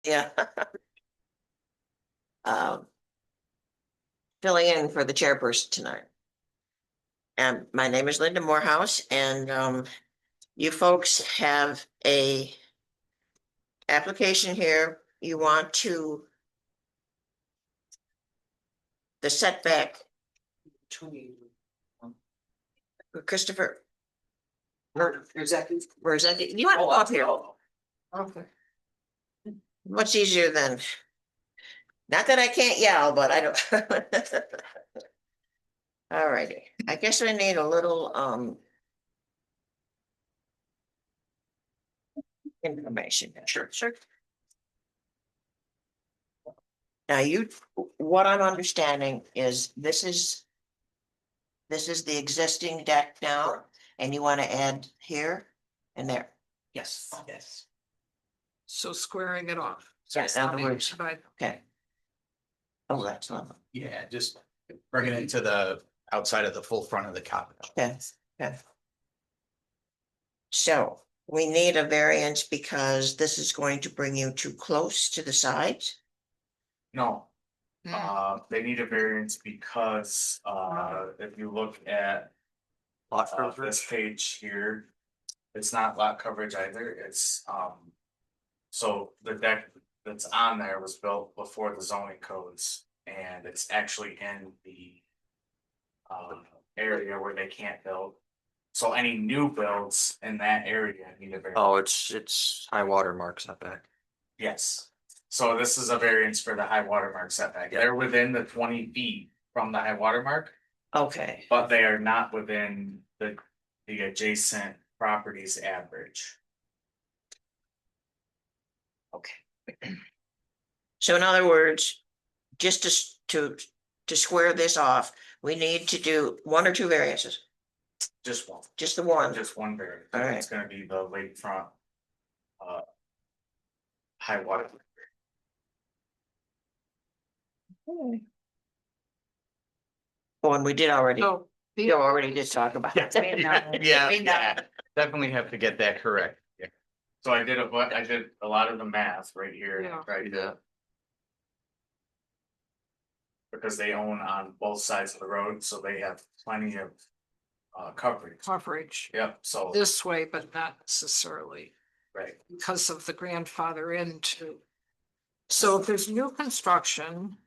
Yeah. Um, Filling in for the chairperson tonight. And my name is Linda Morehouse, and you folks have a application here. You want to the setback. Christopher. Exactly. You want to go up here? Okay. Much easier than. Not that I can't yell, but I don't. All righty. I guess I need a little information. Sure. Now what I'm understanding is this is the existing deck now, and you want to add here and there. Yes, yes. So squaring it off. Yes, in other words, By- okay. Oh, that's lovely. Yeah, just bringing it to the outside of the full front of the cottage. Okay. So we need a variance because this is going to bring you too close to the sides. No, Hmm. they need a variance because, if you look at this page here, it's not lot coverage either, it's, so the deck that's on there was built before the zoning codes, and it's actually in the area where they can't build. So any new builds in that area need a variance. Oh, it's high water mark setback. Yes, so this is a variance for the high water mark setback, they're within the 20 feet from the high water mark. Okay, But they are not within the adjacent properties average. okay. So in other words, just to square this off, we need to do one or two variances, Just one, just the one. just one variance. All right. It's gonna be the lakefront. High water. Oh, and we did already, So. you already did talk about it. Yeah, definitely have to get that correct. Yeah. So I did a lot of the math right here. Yeah. Right. Because they own on both sides of the road, so they have plenty of coverage. Coverage Yep, so, this way, but not necessarily right, because of the grandfather into. So if there's new construction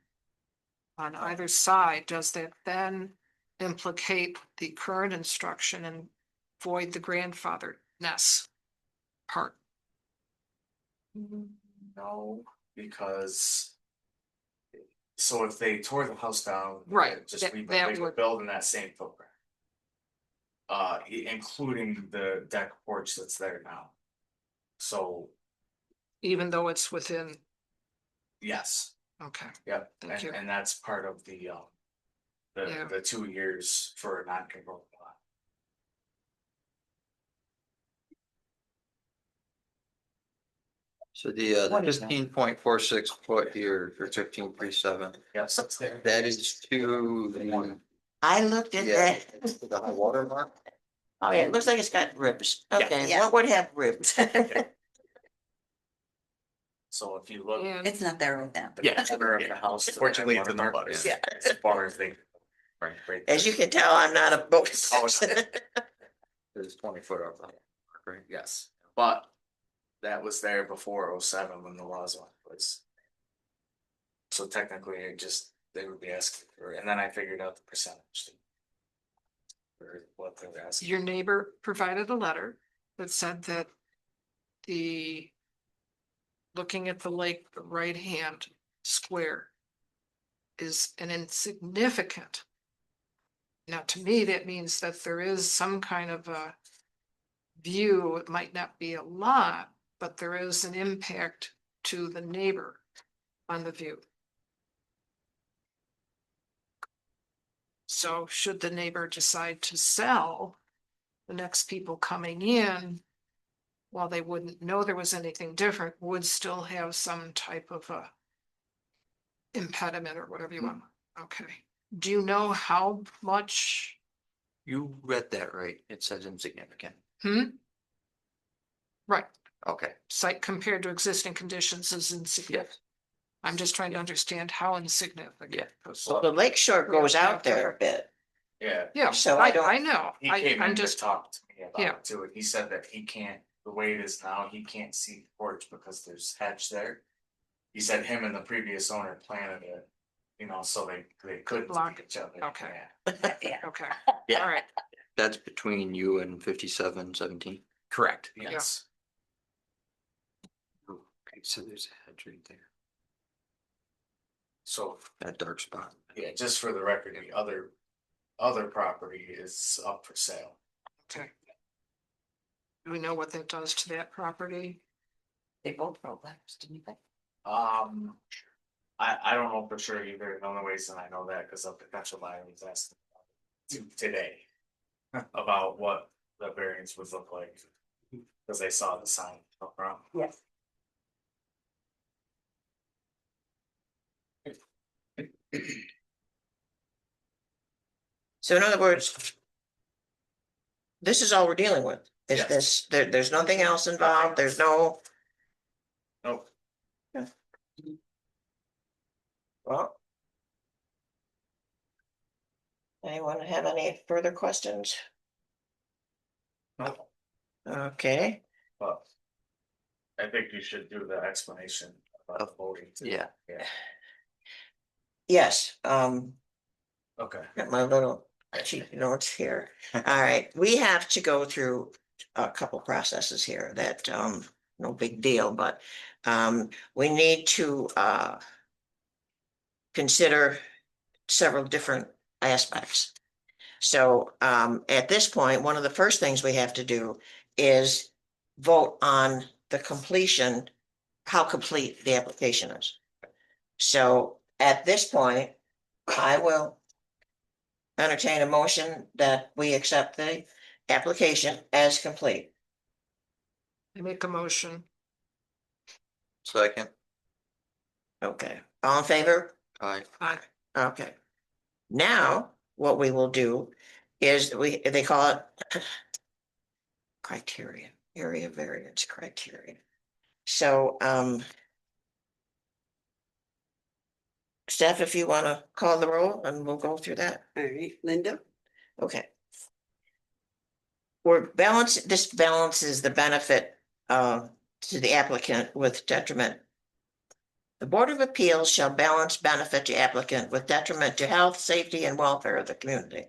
on either side, does that then implicate the current instruction and void the grandfatherness part? no, because. So if they tore the house down. Right, Just that- leave that it, they would- would build in that same footprint. Including the deck porch that's there now. So, Even though it's within, yes, okay, yep, Thank you. and that's part of the Yeah. the 2 years for a non-conforming lot. So the 15.46 foot here for 15.37, Yes, it's there. that is to the. I looked at Yeah, that. to the high water mark. Oh, yeah, it looks like it's got ribs. Okay, Yeah. what would have ribs? So if you look. and It's not there right now. Yeah. But Center of the house. Fortunately, it's in the butters. Yeah. As far as they. Right. As you can tell, I'm not a boat. Oh, It's 20 foot off the mark, right? Yes, but that was there before 07 when the laws went in place. So technically, they would be asking for, and then I figured out the percentage. For what they were asking. your neighbor provided a letter that said that the looking at the lake, the right hand square is an insignificant. Now, to me, that means that there is some kind of a view, it might not be a lot, but there is an impact to the neighbor on the view. So should the neighbor decide to sell, the next people coming in, while they wouldn't know there was anything different, would still have some type of a impediment or whatever you want. Okay. Do you know how much? You read that right, it says insignificant. Right, Okay, Site compared to existing conditions is insignificant. yes, I'm just trying to understand how insignificant. Yeah. Well, the lake shore goes out there a bit. Yeah. Yeah, So I don't- I know, He came I'm in to just, talk to me yeah. about it too, and he said that he can't, the way it is now, he can't see the porch because there's hedge there. He said him and the previous owner planted it, you know, so they could Block block each other. okay. Yeah. Okay, Yeah. all right, that's between you and 5717. Correct, yes. Okay, so there's a hedge right there, So, that dark spot. yeah, just for the record, the other property is up for sale. okay. Do we know what that does to that property? They both wrote letters, didn't they? I don't know for sure either, the only reason I know that, cause a potential buyer was asking today. About what the variance would look like. Cause they saw the sign up front. Yes. So in other words, this is all we're dealing with. Is Yes. this, there's nothing else involved. There's no, Nope. well. Anyone have any further questions? Nope. Okay, But. I think you should do the explanation about the voting. too. Yeah. Yeah, yes, okay. got my little cheat notes here. All right, we have to go through a couple processes here that, no big deal, but, we need to, consider several different aspects. So, at this point, one of the first things we have to do is vote on the completion, how complete the application is. So at this point, I will entertain a motion that we accept the application as complete. I make a motion, Second, Okay, all in favor? aye, I, Okay. Now, what we will do is they call it criteria, area variance criteria. So, Steph, if you want to call the roll and we'll go through that. All right, Linda, Okay. This balances the benefit to the applicant with detriment. The Board of Appeals shall balance benefit to applicant with detriment to health, safety, and welfare of the community.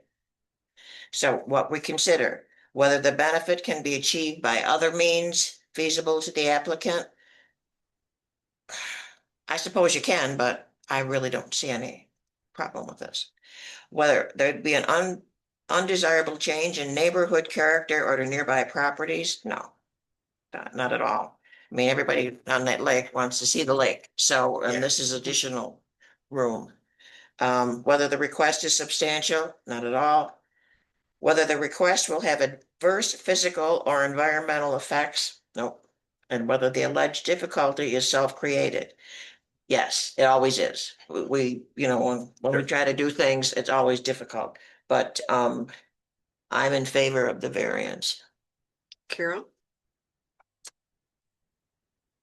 So what we consider, whether the benefit can be achieved by other means feasible to the applicant. I suppose you can, but I really don't see any problem with this. Whether there'd be an undesirable change in neighborhood character or to nearby properties, no. Not at all. I mean, everybody on that lake wants to see the lake, so, and this is additional room. Whether the request is substantial, not at all. Whether the request will have adverse physical or environmental effects, nope. And whether the alleged difficulty is self-created. Yes, it always is. You know, when we try to do things, it's always difficult, but, I'm in favor of the variance. Carol,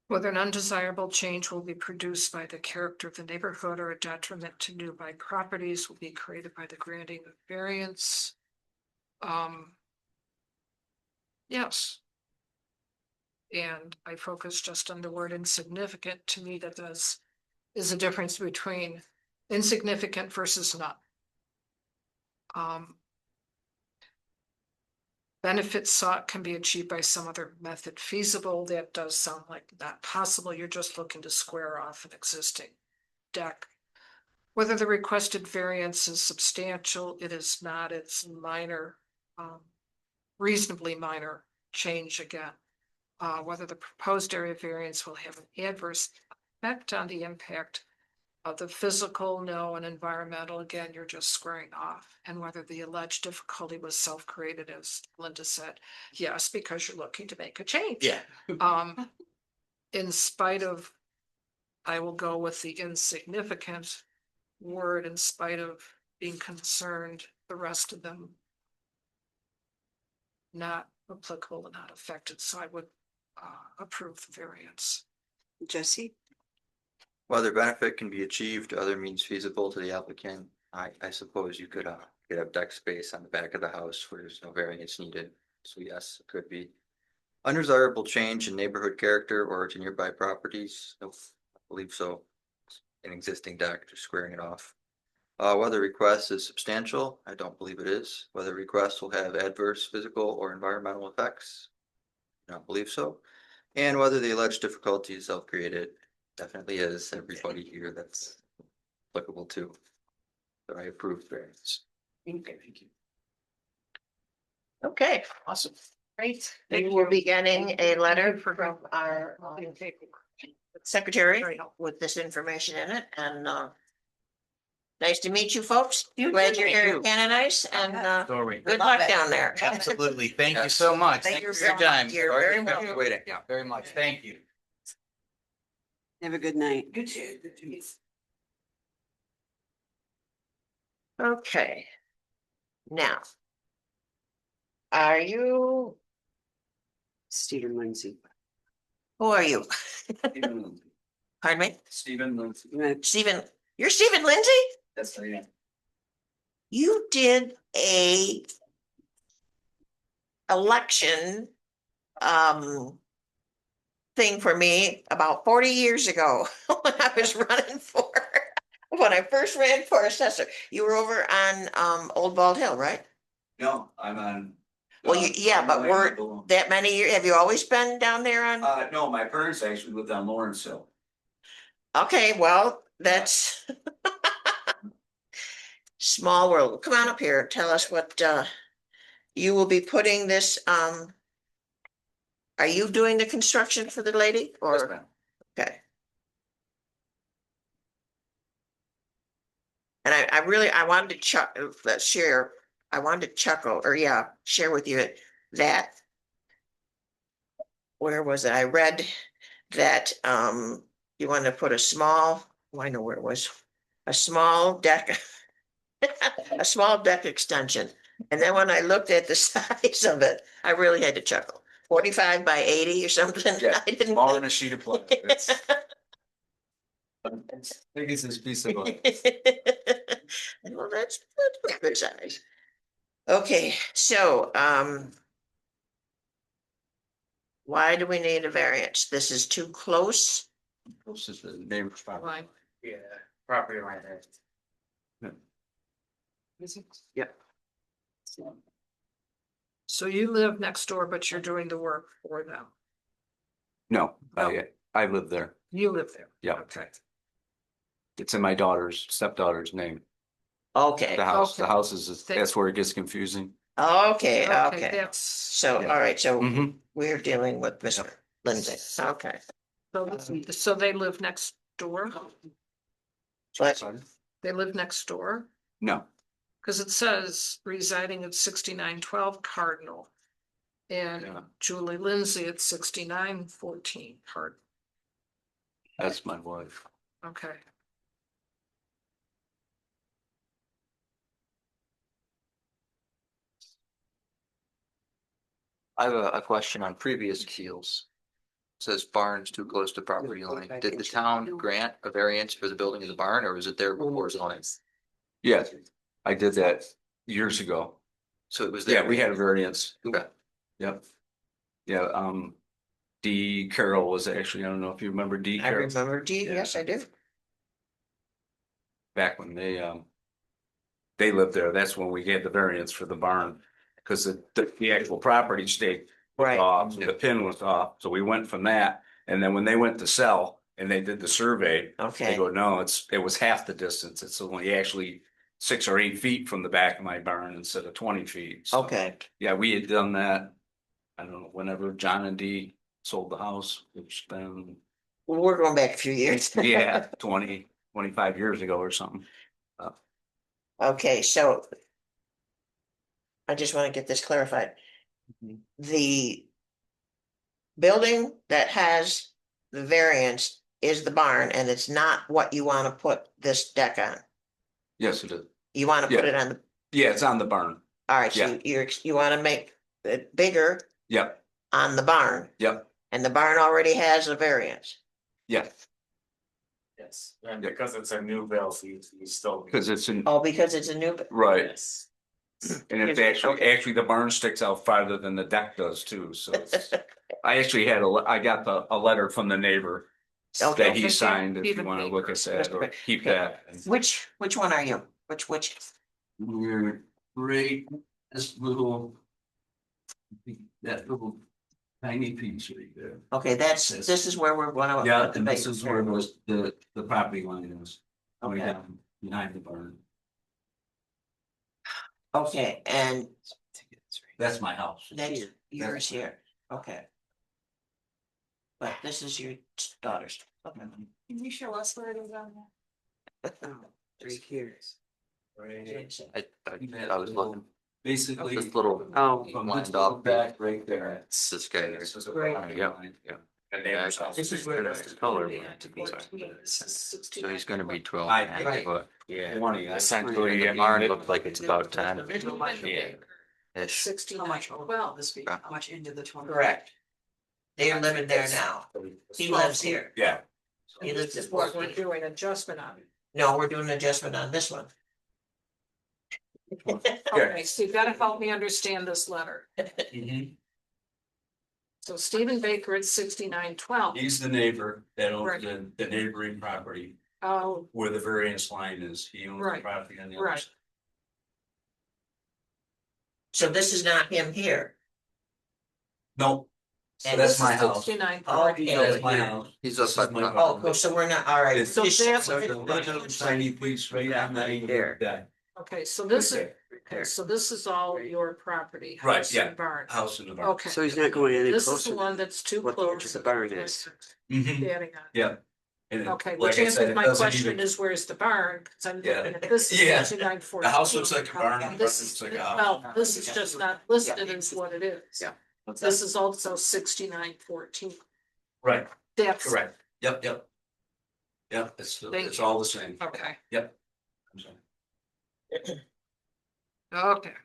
whether an undesirable change will be produced by the character of the neighborhood or a detriment to nearby properties will be created by the granting of variance. Yes. And I focus just on the word insignificant. To me, that is a difference between insignificant versus not. Benefits sought can be achieved by some other method feasible. That does sound like not possible. You're just looking to square off an existing deck. Whether the requested variance is substantial, it is not. It's minor, reasonably minor change again. Whether the proposed area variance will have an adverse effect on the impact of the physical, no, and environmental, again, you're just squaring off. And whether the alleged difficulty was self-created, as Linda said, yes, because you're looking to make a change. In spite of, I will go with the insignificant word, in spite of being concerned, the rest of them not applicable and not affected. So I would approve the variance. Jesse, Whether benefit can be achieved, other means feasible to the applicant, I suppose you could, have deck space on the back of the house where there's no variance needed. So yes, it could be. Undesirable change in neighborhood character or to nearby properties, no, I believe so. An existing deck, just squaring it off. Whether request is substantial, I don't believe it is. Whether request will have adverse physical or environmental effects, I don't believe so. And whether the alleged difficulty is self-created, definitely is. Everybody here that's applicable to. So I approve variance. Okay, thank you. Okay, Awesome. Great. we will be getting a letter from our secretary Very helpful. with this information in it, and nice to meet you folks. You Glad too. you're here in Canonice, and Dory. good Love luck it. down there. Absolutely. Thank you so much. Thank you for your so time. much. You're Sorry very for kept you welcome. waiting. Yeah, very much. Thank you. have a good night. Good to, good to. Okay. Now. Are you, Stephen Lindsay. who are you? Pardon me? Stephen Lindsay. Stephen, you're Stephen Lindsay? Yes, I am. You did a election thing for me about 40 years ago when I was running for, when I first ran for assessor. You were over on Old Bald Hill, right? No, I'm on. Well, yeah, but we're that many years, have you always been down there on? No, my parents actually lived on Lawrence Hill. Okay, well, that's small world. Come on up here. Tell us what you will be putting this are you doing the construction for the lady Yes, or? ma'am. Okay. And I really, I wanted to share, I wanted to chuckle or share with you that. Where was it? I read that you want to put a small, I know where it was, a small deck, a small deck extension. And then when I looked at the size of it, I really had to chuckle. 45 by 80 or something. Yeah, I didn't. Smaller than a sheet of plywood. It's big as this piece of wood. Well, that's a good size. Okay, so why do we need a variance? This is too close. This is the neighbor's property. Line. Yeah, property line there. Is it? Yep. So you live next door, but you're doing the work for them. No, Oh. I live there. You live there. Yeah. Okay. It's in my stepdaughter's name. Okay, The Okay. house is, Thank- that's where it gets confusing. okay. That's, So, Yeah. all right, so Mhm. we're dealing with Mr. Lindsay. Okay. so they live next door? But They live next door? No, Cause it says residing at 6912 Cardinal. And Yeah. Julie Lindsay at 6914 Cardinal. that's my wife. Okay. I have a question on previous appeals. Says barns too close to property line. Did the town grant a variance for the building of the barn or was it there before zoning? Yes, I did that years ago. So it was Yeah, there. we had a variance. Okay. Yep. Yeah, D Carroll was actually, I don't know if you remember D I Carroll, remember D, yes, I do. back when they lived there. That's when we had the variance for the barn. Cause the actual property stayed Right. off, the pin was off, so we went from that, and then when they went to sell and they did the survey. They Okay, go, no, it was half the distance, it's only actually 6 or 8 feet from the back of my barn instead of 20 feet. So, okay. yeah, we had done that, I don't know, whenever John and Dee sold the house, which then, Well, we're going back a few years. yeah, 25 years ago or something. Okay, so I just want to get this clarified. Mhm. The building that has the variance is the barn and it's not what you want to put this deck on. Yes, it is. You want to put Yeah. it on the, Yeah, it's on the barn. all right, so Yeah. you want to make it bigger Yep, on the barn. yep. And the barn already has a variance. Yeah, Yes, and because it's a new bill, you still. because it's in, Oh, because it's a new. right, Yes. and it's actually the barn sticks out farther than the deck does too, so it's. I actually had I got a letter from the neighbor Okay. that he signed, if you Stephen wanna look at Baker. that, or keep Okay. that. Which one are you? Which? We're right, this little. That little tiny piece right there. Okay, this is where we're gonna. Yeah, put the and this bait. is where the property line is. Going Okay. down behind the barn. Okay, and That's my house. that's yours here, okay. But this is your daughter's. Okay. Can you show us where it is on there? Right here. I was looking, Basically. this little Oh, From lined this up, back right there. it's this guy here. This is a Right. property Yeah, line. yeah. The neighbor's house. This is where It's color to be. So he's gonna be 12 and a half, Right. but Yeah, 20, essentially, the I mean, barn it- looked like it's about 10. Yeah. Ish. 69, well, how much into the 20? Correct. They're living there now, he lives here, yeah, he lives this in is what Fort we're Lee. doing adjustment on. No, we're doing an adjustment on this one. Okay, so you've gotta help me understand this letter. Mhm. So Stephen Baker at 6912. He's the neighbor that Right. owns the neighboring property Oh, where the variance line is. He owns the Right. property on the other Right. side. So this is not him here. No, And that's this my is house. 6940. Okay. That's my house. He's This up is my at, Oh, cool, so we're not, all right. It's So that's- like a little tiny piece right on Right the there. deck. Okay, so this is, There. okay, so this is all your property. Right, house yeah. and Barn. House in the barn. Okay, So he's not going any this is closer. the one that's too what the edge close. of the barn is. Mhm. Adding on. Yeah. And it- Okay, like which I said, answers it my doesn't question even- is where's the barn? Cause I'm Yeah. looking at this is Yeah. 6914. The house looks like a barn, the This barn is, looks like a house. well, this is just not listed as what it is. Yeah. This is also 6914. Right, That's. correct. Yep. Yep, Thank it's you. all the same. Okay, Yep. I'm sorry. okay.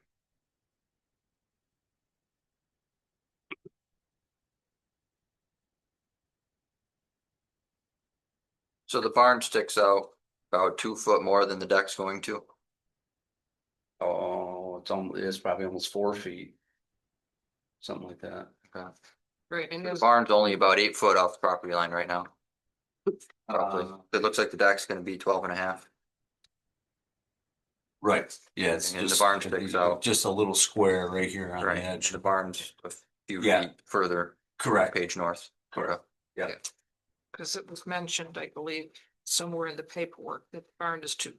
so the barn sticks out about 2 foot more than the deck's going to. oh, it's probably almost 4 feet. Something like that. Okay. Right, and The there's, barn's only about 8 foot off the property line right now. Probably. It looks like the deck's gonna be 12 and a half. Right, yeah, it's And the just. barn sticks out. Just a little square right here on the Right, edge. the barn's a few Yeah. feet further, Correct. page north. Correct. Yeah. because it was mentioned, I believe, somewhere in the paperwork that the barn is too.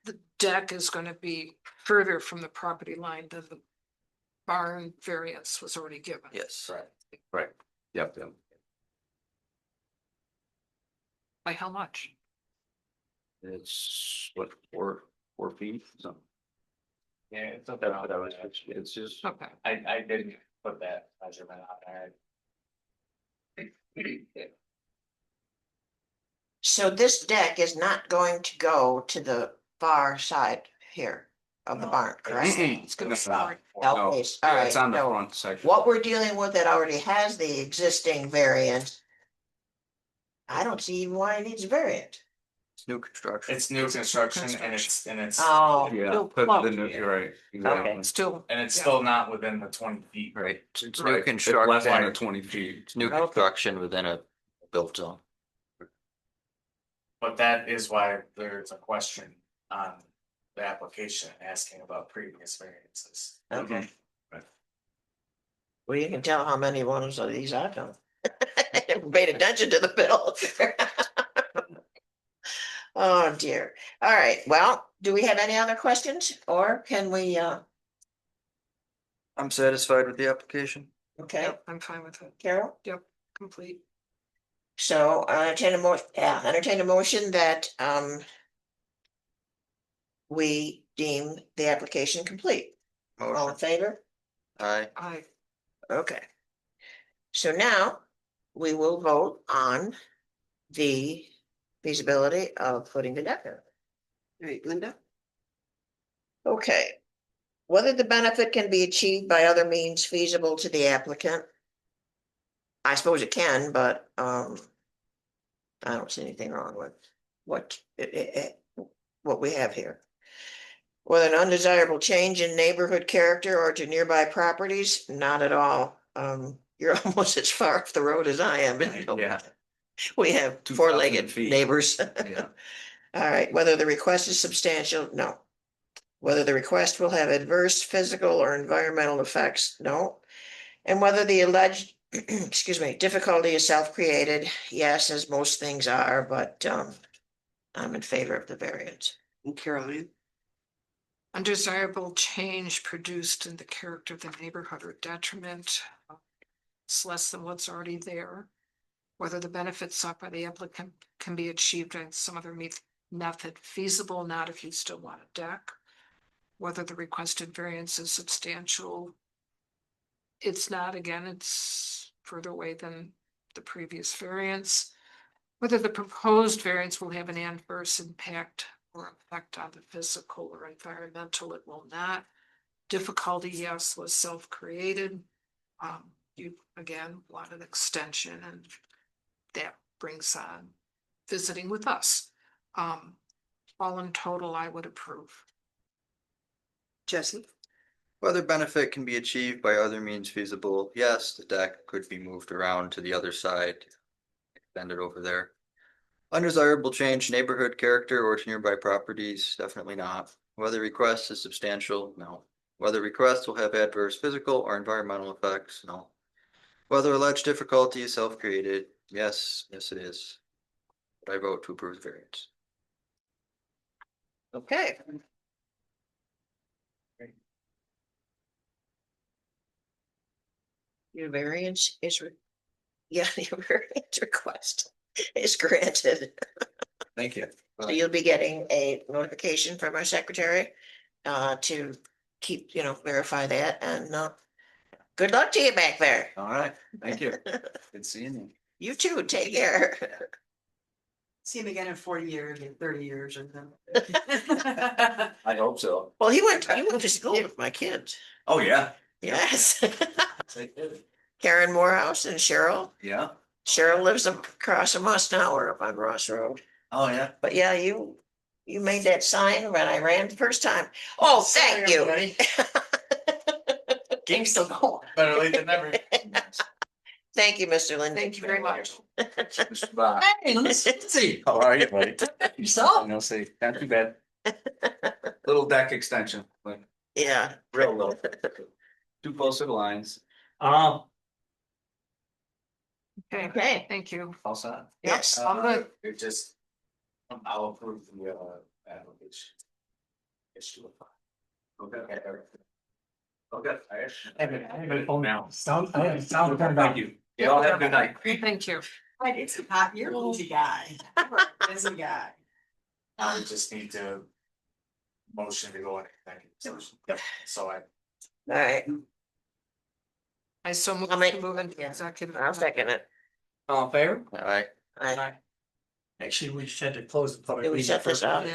The deck is gonna be further from the property line than the barn variance was already given. Yes. Right, yep, yep. By how much? It's what, 4 feet, something. Yeah, it's That's what I was, it's just. Okay, I didn't put that measurement on there. So this deck is not going to go to the far side here of the barn, correct? it's gonna start. Out face, all Yeah, it's right, on the so front section. what we're dealing with that already has the existing variant. I don't see why it needs a variant. It's new construction. It's new construction and it's, Oh, Yeah, Still put close. the new, you're right. exactly. Still, and it's Yeah. still not within the 20 feet. Right, it's Right, new it's less than construction, 20 feet. it's new Okay. construction within a built zone. But that is why there's a question on the application asking about previous variances. okay. Right. Well, you can tell how many ones of these I've done. I never paid attention to the bill. Oh, dear. All right, well, do we have any other questions or can we, I'm satisfied with the application. okay, yeah, I'm fine with it. Carol? Complete. So entertain a motion that we deem the application complete. All in Motion. favor? Aye. Okay. So now we will vote on the feasibility of putting the deck in. Right, Linda? Okay. Whether the benefit can be achieved by other means feasible to the applicant. I suppose it can, but, I don't see anything wrong with what, what we have here. Whether an undesirable change in neighborhood character or to nearby properties, not at all. You're almost as far off the road as I am. Yeah, We have 2,000 four-legged feet. neighbors. yeah. All right, whether the request is substantial, no. Whether the request will have adverse physical or environmental effects, no. And whether the alleged, excuse me, difficulty is self-created, yes, as most things are, but I'm in favor of the variance. And Caroline, Undesirable change produced in the character of the neighborhood or detriment. It's less than what's already there. Whether the benefits sought by the applicant can be achieved in some other method feasible, not if you still want a deck. Whether the requested variance is substantial. It's not, again, it's further away than the previous variance. Whether the proposed variance will have an adverse impact or effect on the physical or environmental, it will not. Difficulty, yes, was self-created. You, again, want an extension and that brings on visiting with us. All in total, I would approve. Jesse, Whether benefit can be achieved by other means feasible, yes, the deck could be moved around to the other side. Extend it over there. Undesirable change neighborhood character or to nearby properties, definitely not. Whether request is substantial, no. Whether request will have adverse physical or environmental effects, no. Whether alleged difficulty is self-created, yes, yes it is. I vote to approve the variance. Okay. Your variance is, yeah, your variance request is granted. Thank you. So you'll be getting a notification from our secretary to keep, verify that and good luck to you back there. All right, thank you. Good seeing you. You too, take care. see him again in 40 years or 30 years or something. I hope so. Well, he went to school with my kids. Oh, yeah. Yes. Karen Morehouse and Cheryl. Yeah, Cheryl lives across from us now, we're up on Ross Road. oh, yeah. But yeah, you made that sign when I ran the first time. Oh, thank you. Game's still going. Better late than never. Thank you, Mr. Lindsay. Thank you very much. Mr. Bob. Hey, let's see. How are you, buddy? Yourself? No, see, not too bad. Little deck extension, like Yeah. real little. Too close to the lines. Okay, Okay, thank you. All set. yes. I'm good. It just, I'll approve the application. Issue. Okay. Okay. Now. Sound turned Thank on. you. You all have a good night. Thank you. Right, it's hot, you're a busy guy. You're a busy guy. I just need to motion to go in executive session. So All right, I so move I'll make- to move into yeah. executive. I'll second it. All in favor? Alright. I Actually, we just had to close the public. Did we meeting shut this first. off? Yeah.